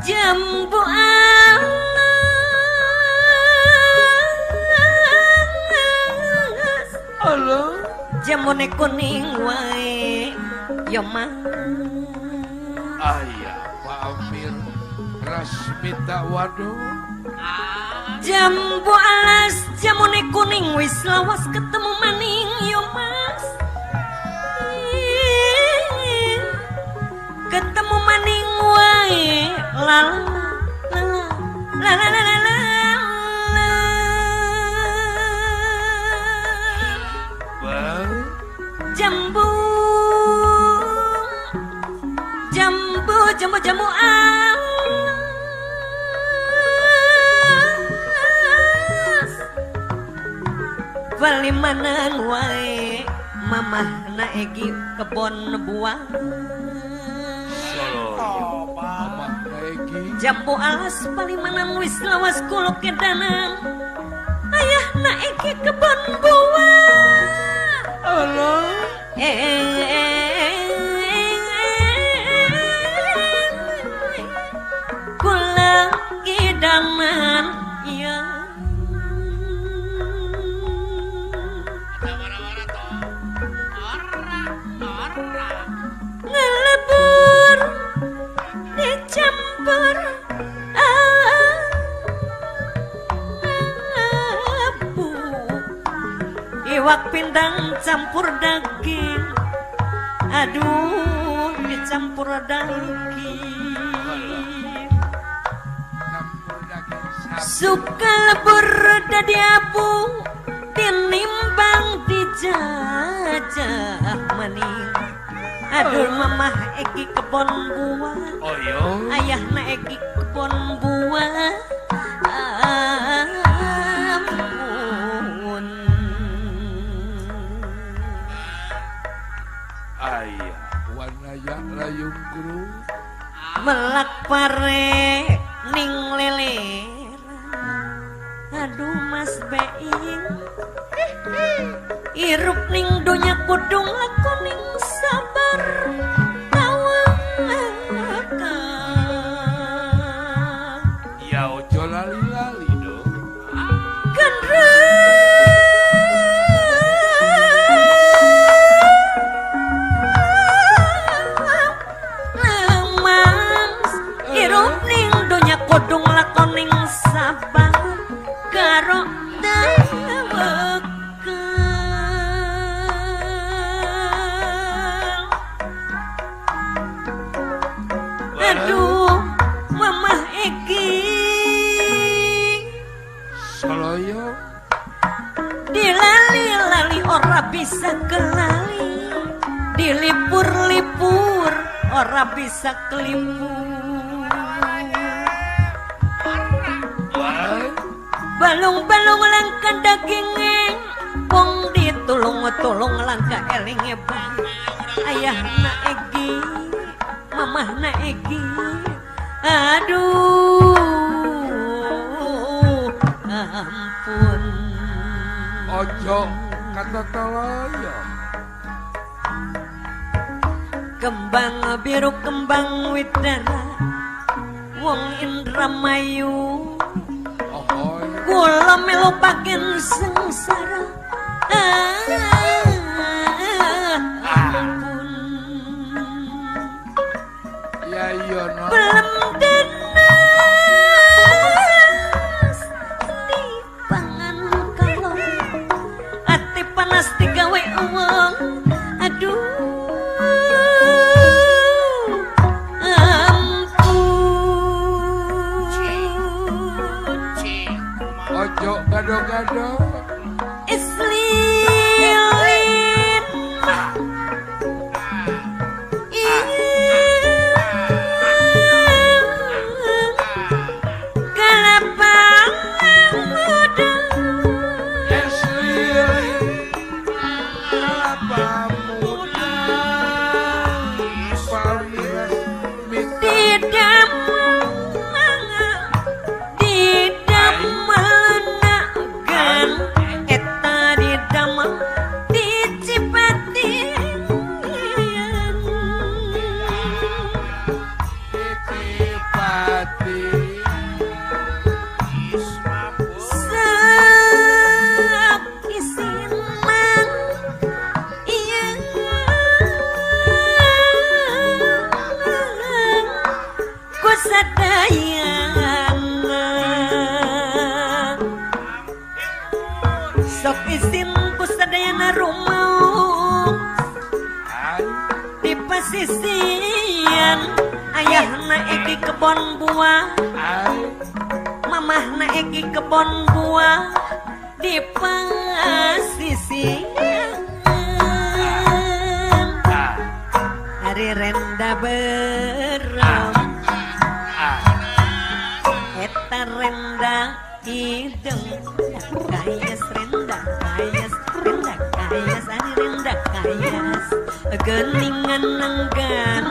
Jambu alas Allah jamune kuning wae ya mah ayah Pak Amir Rasmita waduh jambu alas jamune kuning wis lawas ketemu maning yo mas ketemu maning wae la la la la la la jambu jambu jambu jambu alas bali manang wae mamah na egi kebon buah jambu alas palimanan wis lawas kuluk kedanan ayah na eki kebon buah Allah kuluk kedanan ya ngelebur dicampur abu iwak pindang campur daging aduh dicampur daging suka lebur dadi abu tinimbang dijajah maning aduh mamah eki kebon buah oh yo ayah na eki kebon buah ampun ayah wanaya layung guru melak pare ning lele aduh mas being irup ning donya kudung aku ning sabar ya ojo lali-lali dong lemas irup ning donya kudung lakon ning sabar karo dawek aduh mamah Egi soloyo dilali-lali ora bisa kelali dilipur-lipur ora bisa kelipur balung-balung langka dagingnya pong ditulung-tulung langka elingnya bang ayah na Egi mamah na Egi aduh ampun ojo kata toloyo kembang biru kembang widara wong Indramayu oh kula melu paken sengsara ampun ya iya no belum denas di pangan kalau ati panas digawe uang aduh ojo gado-gado islilin kalapang muda sok izin ku sadayana rumah Ai. di pasisian ayahna Egi kebon buah Ai. mamahna Egi kebon buah di pasisian Ah. hari renda beram eta renda hidung kayas renda kayas ani renda kayas geningan nenggan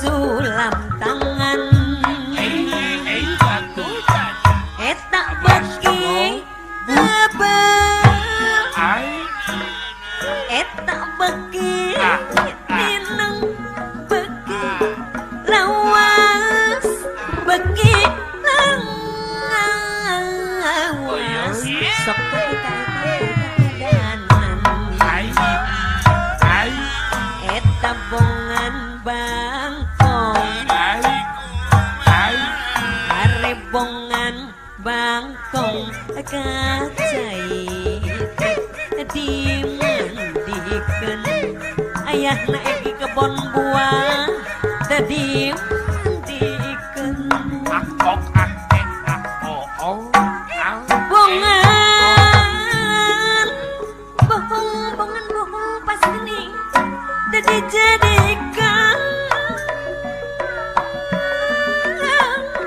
sulam tangan eta beki Ai. eta beki nineng beki lawas beki lawas sok kita danan Ai. Ai. eta bongan bangkong Ai. Ai. are bongan bangkong kacai dimandikeun ayahna Egi kebon buah tadi mandikeun Akok akek akok. Oh. Au. bongan bohong pas gini tadi jadikan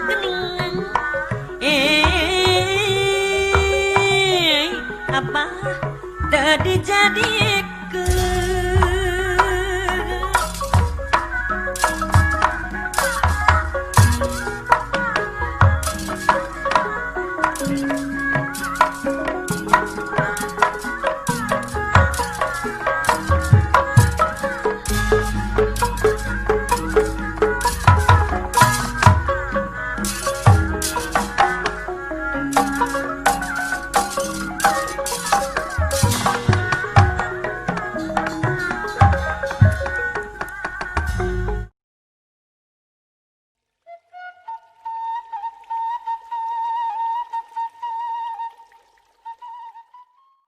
geningan apa tadi jadikan